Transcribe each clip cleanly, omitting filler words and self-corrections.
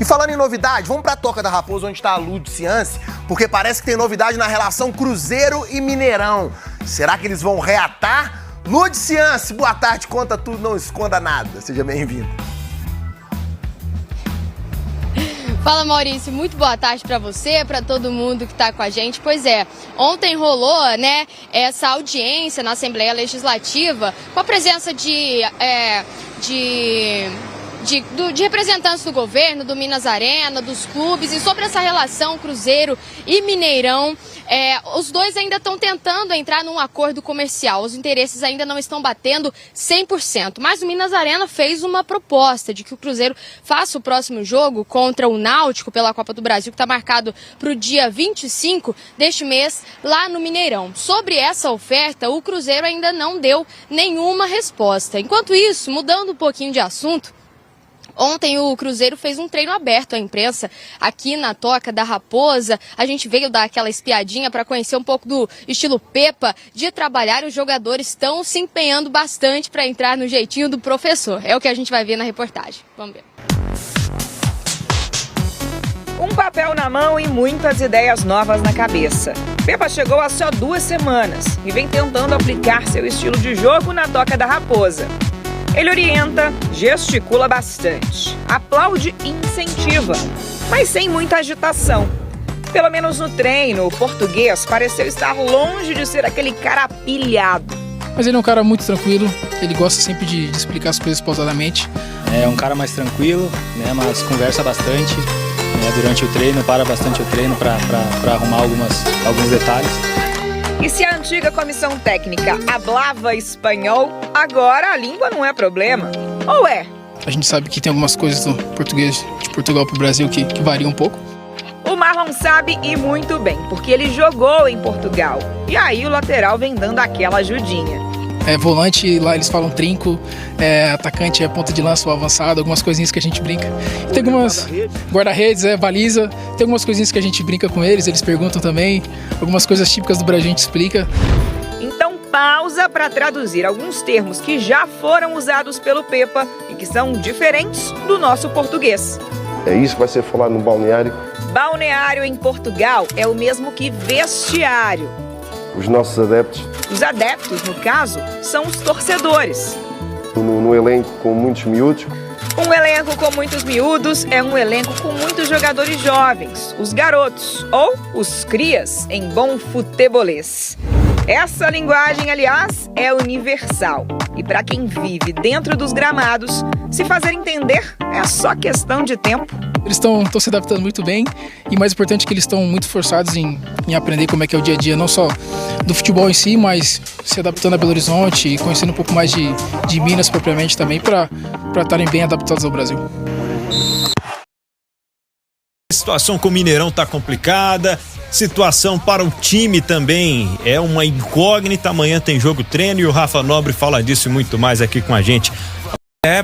E falando em novidade, vamos pra Toca da Raposa, onde tá a Lúcio Ciance, porque parece que tem novidade na relação Cruzeiro e Mineirão. Será que eles vão reatar? Lúcio Ciance, boa tarde, conta tudo, não esconda nada. Seja bem-vindo. Fala, Maurício, muito boa tarde para você, para todo mundo que está com a gente. Pois é, ontem rolou, né, essa audiência na Assembleia Legislativa com a presença de representantes do governo, do Minas Arena, dos clubes, e sobre essa relação Cruzeiro e Mineirão. Os dois ainda estão tentando entrar num acordo comercial, os interesses ainda não estão batendo 100%, mas o Minas Arena fez uma proposta de que o Cruzeiro faça o próximo jogo contra o Náutico pela Copa do Brasil, que está marcado para o dia 25 deste mês, lá no Mineirão. Sobre essa oferta, o Cruzeiro ainda não deu nenhuma resposta. Enquanto isso, mudando um pouquinho de assunto, ontem o Cruzeiro fez um treino aberto à imprensa aqui na Toca da Raposa. A gente veio dar aquela espiadinha para conhecer um pouco do estilo Pepa de trabalhar, e os jogadores estão se empenhando bastante para entrar no jeitinho do professor. É o que a gente vai ver na reportagem. Vamos ver. Um papel na mão e muitas ideias novas na cabeça. Pepa chegou há só 2 semanas e vem tentando aplicar seu estilo de jogo na Toca da Raposa. Ele orienta, gesticula bastante, aplaude e incentiva, mas sem muita agitação. Pelo menos no treino, o português pareceu estar longe de ser aquele cara pilhado. Mas ele é um cara muito tranquilo, ele gosta sempre de explicar as coisas pausadamente. É um cara mais tranquilo, né, mas conversa bastante, né, durante o treino, para bastante o treino para arrumar alguns detalhes. E se a antiga comissão técnica hablava espanhol, agora a língua não é problema. Ou é? A gente sabe que tem algumas coisas do português de Portugal para o Brasil que variam um pouco. O Marlon sabe e muito bem, porque ele jogou em Portugal. E aí o lateral vem dando aquela ajudinha. Volante, lá eles falam trinco, atacante é ponta de lança ou avançado, algumas coisinhas que a gente brinca. Tem algumas guarda-redes, baliza, tem algumas coisinhas que a gente brinca com eles perguntam também, algumas coisas típicas do Brasil a gente explica. Então pausa para traduzir alguns termos que já foram usados pelo Pepa e que são diferentes do nosso português. É isso que vai ser falado no balneário. Balneário em Portugal é o mesmo que vestiário. Os nossos adeptos. Os adeptos, no caso, são os torcedores. No elenco com muitos miúdos. Um elenco com muitos miúdos é um elenco com muitos jogadores jovens, os garotos, ou os crias, em bom futebolês. Essa linguagem, aliás, é universal. E para quem vive dentro dos gramados, se fazer entender é só questão de tempo. Eles estão se adaptando muito bem, e mais importante que eles estão muito forçados em aprender como é que é o dia a dia, não só do futebol em si, mas se adaptando a Belo Horizonte e conhecendo um pouco mais de Minas propriamente também, para estarem bem adaptados ao Brasil. A situação com o Mineirão tá complicada, situação para o time também é uma incógnita. Amanhã tem jogo treino e o Rafa Nobre fala disso e muito mais aqui com a gente.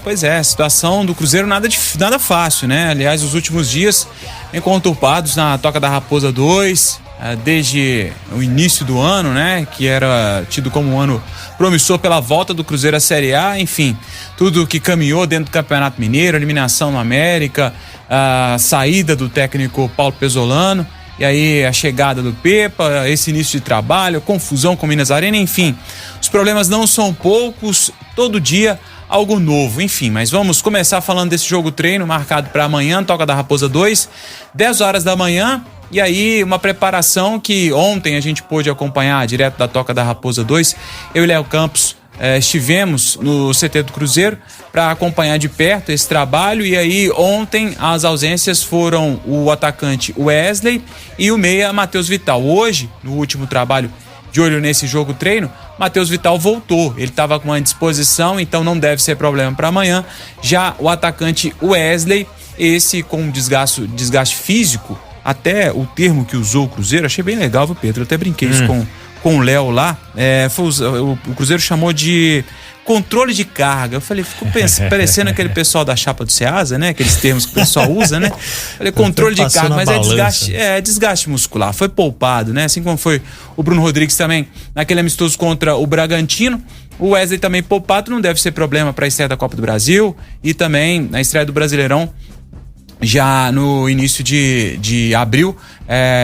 Pois é, a situação do Cruzeiro nada fácil, né? Aliás, os últimos dias vem conturbados na Toca da Raposa 2, desde o início do ano, né? Que era tido como um ano promissor pela volta do Cruzeiro à Série A, enfim, tudo que caminhou dentro do Campeonato Mineiro, eliminação no América, a saída do técnico Paulo Pesolano, e aí a chegada do Pepa, esse início de trabalho, confusão com o Minas Arena, enfim, os problemas não são poucos, todo dia algo novo, enfim, mas vamos começar falando desse jogo treino marcado para amanhã, Toca da Raposa 2, 10 horas da manhã, e aí uma preparação que ontem a gente pôde acompanhar direto da Toca da Raposa 2, eu e Léo Campos estivemos no CT do Cruzeiro para acompanhar de perto esse trabalho, e aí ontem as ausências foram o atacante Wesley e o meia Matheus Vital. Hoje, no último trabalho de olho nesse jogo treino, Matheus Vital voltou, ele estava com uma indisposição, então não deve ser problema para amanhã. Já o atacante Wesley, esse com desgaste físico, até o termo que usou o Cruzeiro, achei bem legal, viu, Pedro? Eu até brinquei isso com o Léo lá, o Cruzeiro chamou de controle de carga. Eu falei, ficou parecendo aquele pessoal da chapa do Ceasa, né? Aqueles termos que o pessoal usa, né? Falei, controle de carga, mas desgaste muscular. Foi poupado, né? Assim como foi o Bruno Rodrigues também naquele amistoso contra o Bragantino. O Wesley também poupado, não deve ser problema para a estreia da Copa do Brasil e também na estreia do Brasileirão já no início de abril.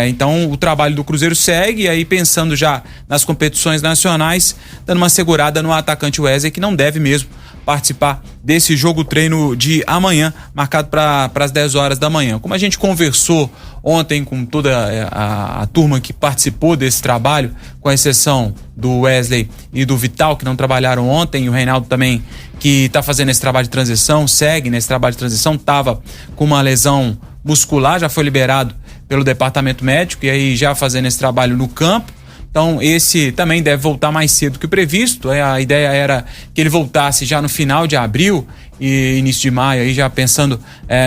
Então o trabalho do Cruzeiro segue, e aí pensando já nas competições nacionais, dando uma segurada no atacante Wesley, que não deve mesmo participar desse jogo-treino de amanhã, marcado para as 10 horas da manhã. Como a gente conversou ontem com toda a turma que participou desse trabalho, com exceção do Wesley e do Vital, que não trabalharam ontem, e o Reinaldo também, que está fazendo esse trabalho de transição, segue nesse trabalho de transição, estava com uma lesão muscular, já foi liberado pelo departamento médico, e aí já fazendo esse trabalho no campo. Então esse também deve voltar mais cedo que o previsto. A ideia era que ele voltasse já no final de abril e início de maio, aí já pensando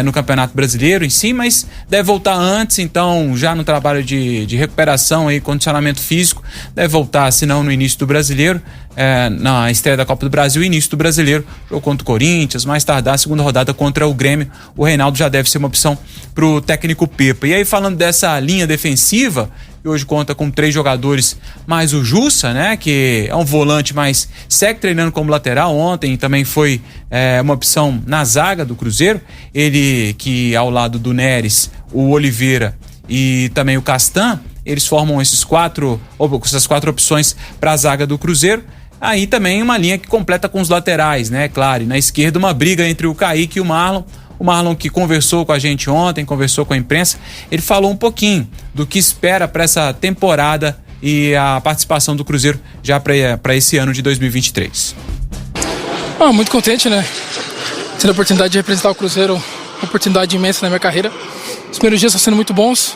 no Campeonato Brasileiro em si, mas deve voltar antes, então já no trabalho de recuperação e condicionamento físico, deve voltar, se não no início do Brasileiro, na estreia da Copa do Brasil, início do Brasileiro, jogo contra o Corinthians, mais tardar a segunda rodada contra o Grêmio. O Reinaldo já deve ser uma opção pro técnico Pepa. E aí, falando dessa linha defensiva, que hoje conta com 3 jogadores, mais o Jussa, né, que é um volante, mas segue treinando como lateral. Ontem também foi uma opção na zaga do Cruzeiro, ele que ao lado do Neres, o Oliveira e também o Castan, eles formam essas 4 opções para a zaga do Cruzeiro. Aí também uma linha que completa com os laterais, né, claro, e na esquerda uma briga entre o Kaique e o Marlon. O Marlon, que conversou com a gente ontem, conversou com a imprensa, ele falou um pouquinho do que espera para essa temporada e a participação do Cruzeiro já para esse ano de 2023. Muito contente, né? Tendo a oportunidade de representar o Cruzeiro, uma oportunidade imensa na minha carreira. Os primeiros dias estão sendo muito bons.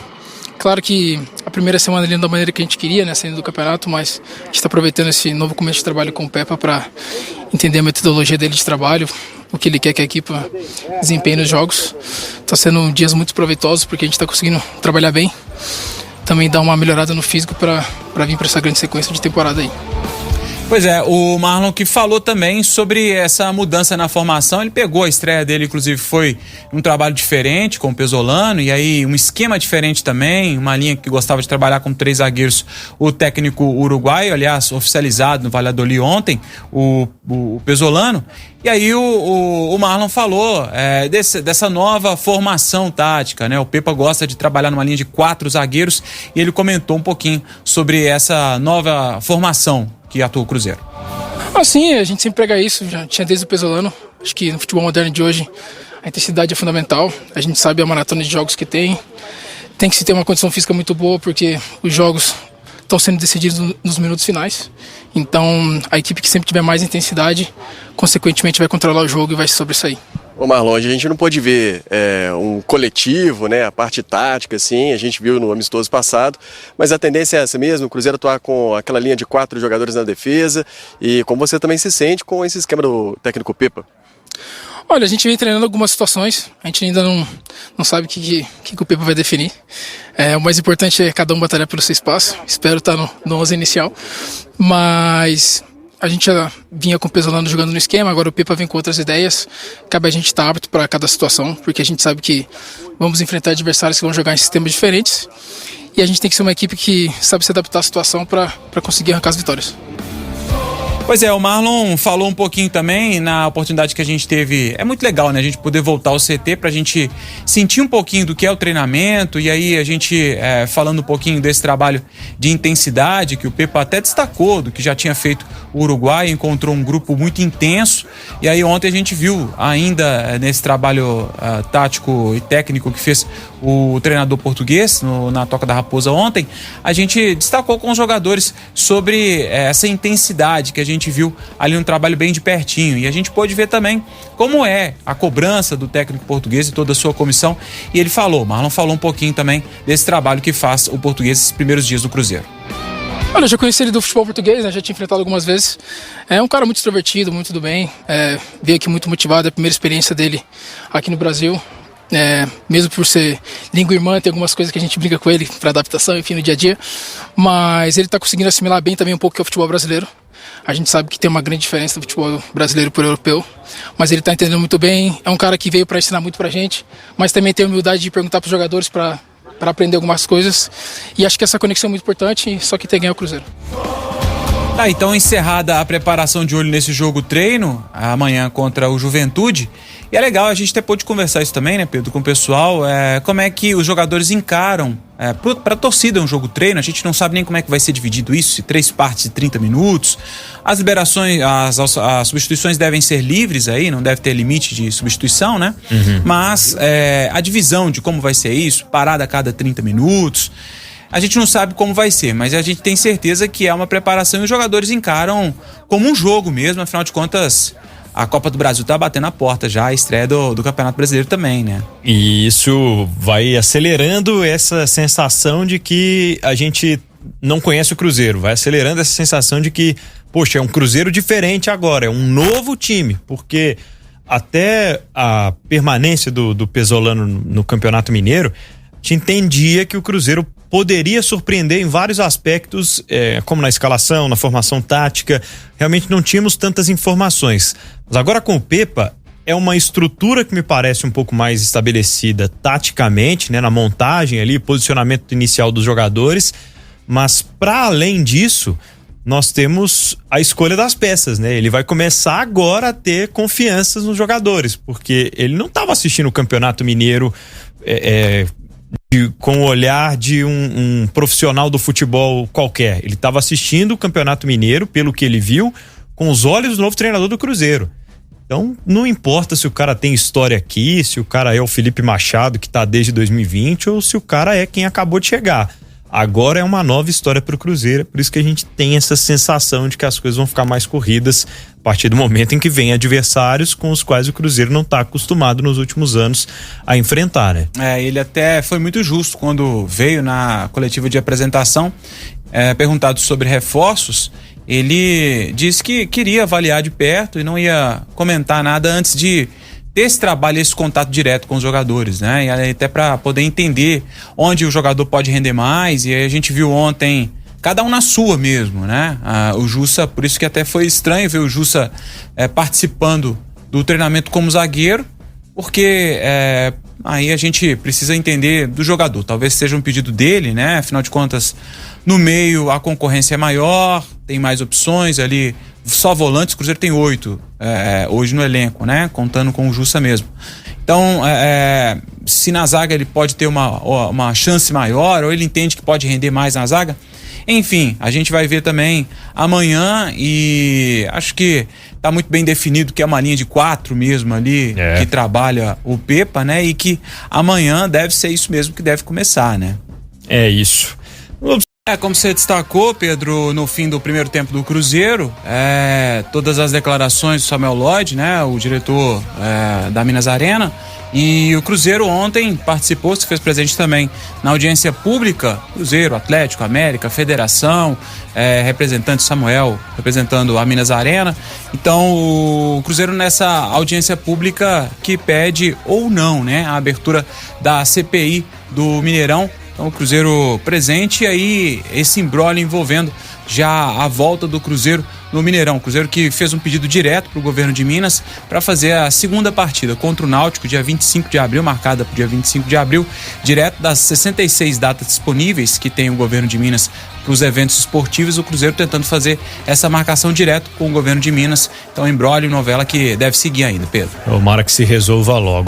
Claro que a primeira semana ali não da maneira que a gente queria, né, saindo do campeonato, mas a gente está aproveitando esse novo começo de trabalho com o Pepa para entender a metodologia dele de trabalho, o que ele quer que a equipe desempenhe nos jogos. Está sendo dias muito proveitosos porque a gente está conseguindo trabalhar bem, também dar uma melhorada no físico para vir para essa grande sequência de temporada aí. Pois é, o Marlon que falou também sobre essa mudança na formação. Ele pegou a estreia dele, inclusive foi um trabalho diferente com o Pesolano, e aí um esquema diferente também, uma linha que gostava de trabalhar com 3 zagueiros, o técnico uruguaio, aliás, oficializado no Valladolid ontem, o Pesolano. E aí o Marlon falou dessa nova formação tática, né? O Pepa gosta de trabalhar numa linha de 4 zagueiros, e ele comentou um pouquinho sobre essa nova formação que atua o Cruzeiro. Sim, a gente sempre prega isso, já tinha desde o Pesolano. Acho que no futebol moderno de hoje a intensidade é fundamental. A gente sabe a maratona de jogos que tem que se ter uma condição física muito boa, porque os jogos estão sendo decididos nos minutos finais. Então a equipe que sempre tiver mais intensidade, consequentemente vai controlar o jogo e vai se sobressair. Ô Marlon, a gente não pôde ver um coletivo, né, a parte tática, assim, a gente viu no amistoso passado, mas a tendência é essa mesmo, o Cruzeiro atuar com aquela linha de 4 jogadores na defesa, e como você também se sente com esse esquema do técnico Pepa? Olha, a gente vem treinando algumas situações, a gente ainda não sabe o que o Pepa vai definir. O mais importante é cada um batalhar pelo seu espaço, espero estar no 11 inicial, mas a gente já vinha com o Pesolano jogando no esquema, agora o Pepa vem com outras ideias. Cabe a gente estar apto para cada situação, porque a gente sabe que vamos enfrentar adversários que vão jogar em sistemas diferentes, e a gente tem que ser uma equipe que sabe se adaptar à situação para conseguir arrancar as vitórias. Pois é, o Marlon falou um pouquinho também na oportunidade que a gente teve. É muito legal, né? A gente poder voltar ao CT pra gente sentir um pouquinho do que é o treinamento, e aí a gente falando um pouquinho desse trabalho de intensidade que o Pepa até destacou, do que já tinha feito o Uruguai, encontrou um grupo muito intenso, e aí ontem a gente viu ainda nesse trabalho tático e técnico que fez o treinador português na Toca da Raposa ontem, a gente destacou com os jogadores sobre essa intensidade que a gente viu ali um trabalho bem de pertinho, e a gente pôde ver também como é a cobrança do técnico português e toda a sua comissão, e ele Marlon falou um pouquinho também desse trabalho que faz o português esses primeiros dias do Cruzeiro. Olha, eu já conheci ele do futebol português, né? Já tinha enfrentado algumas vezes. É um cara muito extrovertido, muito do bem, veio aqui muito motivado, é a primeira experiência dele aqui no Brasil. Mesmo por ser língua irmã, tem algumas coisas que a gente brinca com ele para adaptação, enfim, no dia a dia, mas ele está conseguindo assimilar bem também um pouco que é o futebol brasileiro. A gente sabe que tem uma grande diferença do futebol brasileiro para o europeu, mas ele está entendendo muito bem. É um cara que veio para ensinar muito para a gente, mas também tem a humildade de perguntar para os jogadores para aprender algumas coisas, e acho que essa conexão é muito importante, só que tem que ganhar o Cruzeiro. Tá, então encerrada a preparação de olho nesse jogo treino, amanhã contra o Juventude, E é legal, a gente até pôde conversar isso também, né, Pedro, com o pessoal, como é que os jogadores encaram para a torcida um jogo treino. A gente não sabe nem como é que vai ser dividido isso, se 3 partes de 30 minutos. As liberações, as substituições devem ser livres aí, não deve ter limite de substituição, né? Mas a divisão de como vai ser isso, parada a cada 30 minutos, a gente não sabe como vai ser, mas a gente tem certeza que é uma preparação e os jogadores encaram como um jogo mesmo, afinal de contas. A Copa do Brasil tá batendo a porta já, a estreia do Campeonato Brasileiro também, né? E isso vai acelerando essa sensação de que a gente não conhece o Cruzeiro. Vai acelerando essa sensação de que, poxa, é um Cruzeiro diferente agora, é um novo time. Porque até a permanência do Pesolano no Campeonato Mineiro, a gente entendia que o Cruzeiro poderia surpreender em vários aspectos, como na escalação, na formação tática. Realmente não tínhamos tantas informações. Mas agora com o Pepa, é uma estrutura que me parece um pouco mais estabelecida taticamente, né, na montagem ali, posicionamento inicial dos jogadores. Mas para além disso, nós temos a escolha das peças, né? Ele vai começar agora a ter confiança nos jogadores, porque ele não estava assistindo o Campeonato Mineiro com o olhar de um profissional do futebol qualquer. Ele estava assistindo o Campeonato Mineiro, pelo que ele viu, com os olhos do novo treinador do Cruzeiro. Então, não importa se o cara tem história aqui, se o cara é o Felipe Machado, que está desde 2020, ou se o cara é quem acabou de chegar. Agora é uma nova história para o Cruzeiro, por isso que a gente tem essa sensação de que as coisas vão ficar mais corridas a partir do momento em que vem adversários com os quais o Cruzeiro não está acostumado nos últimos anos a enfrentar, né? Ele até foi muito justo quando veio na coletiva de apresentação, perguntado sobre reforços. Ele disse que queria avaliar de perto e não ia comentar nada antes de ter esse trabalho, esse contato direto com os jogadores, né? E até para poder entender onde o jogador pode render mais. E aí a gente viu ontem, cada um na sua mesmo, né? O Jussa, por isso que até foi estranho ver o Jussa participando do treinamento como zagueiro, porque aí a gente precisa entender do jogador. Talvez seja um pedido dele, né? Afinal de contas, no meio a concorrência é maior, tem mais opções ali. Só volantes, o Cruzeiro tem 8 hoje no elenco, né? Contando com o Jussa mesmo. Então, se na zaga ele pode ter uma chance maior, ou ele entende que pode render mais na zaga. Enfim, a gente vai ver também amanhã e acho que tá muito bem definido que é uma linha de 4 mesmo ali, que trabalha o Pepa, né? E que amanhã deve ser isso mesmo que deve começar, né? É isso. Como você destacou, Pedro, no fim do primeiro tempo do Cruzeiro, todas as declarações do Samuel Lloyd, né, o diretor da Minas Arena, e o Cruzeiro ontem participou, se fez presente também na audiência pública, Cruzeiro, Atlético, América, Federação, representante Samuel, representando a Minas Arena. Então o Cruzeiro nessa audiência pública que pede ou não, né, a abertura da CPI do Mineirão. Então o Cruzeiro presente e aí esse imbróglio envolvendo já a volta do Cruzeiro no Mineirão. O Cruzeiro que fez um pedido direto para o governo de Minas para fazer a segunda partida contra o Náutico, dia 25 de abril, marcada para o dia 25 de abril, direto das 66 datas disponíveis que tem o governo de Minas para os eventos esportivos. O Cruzeiro tentando fazer essa marcação direto com o governo de Minas. Então imbróglio, novela que deve seguir ainda, Pedro. Tomara que se resolva logo.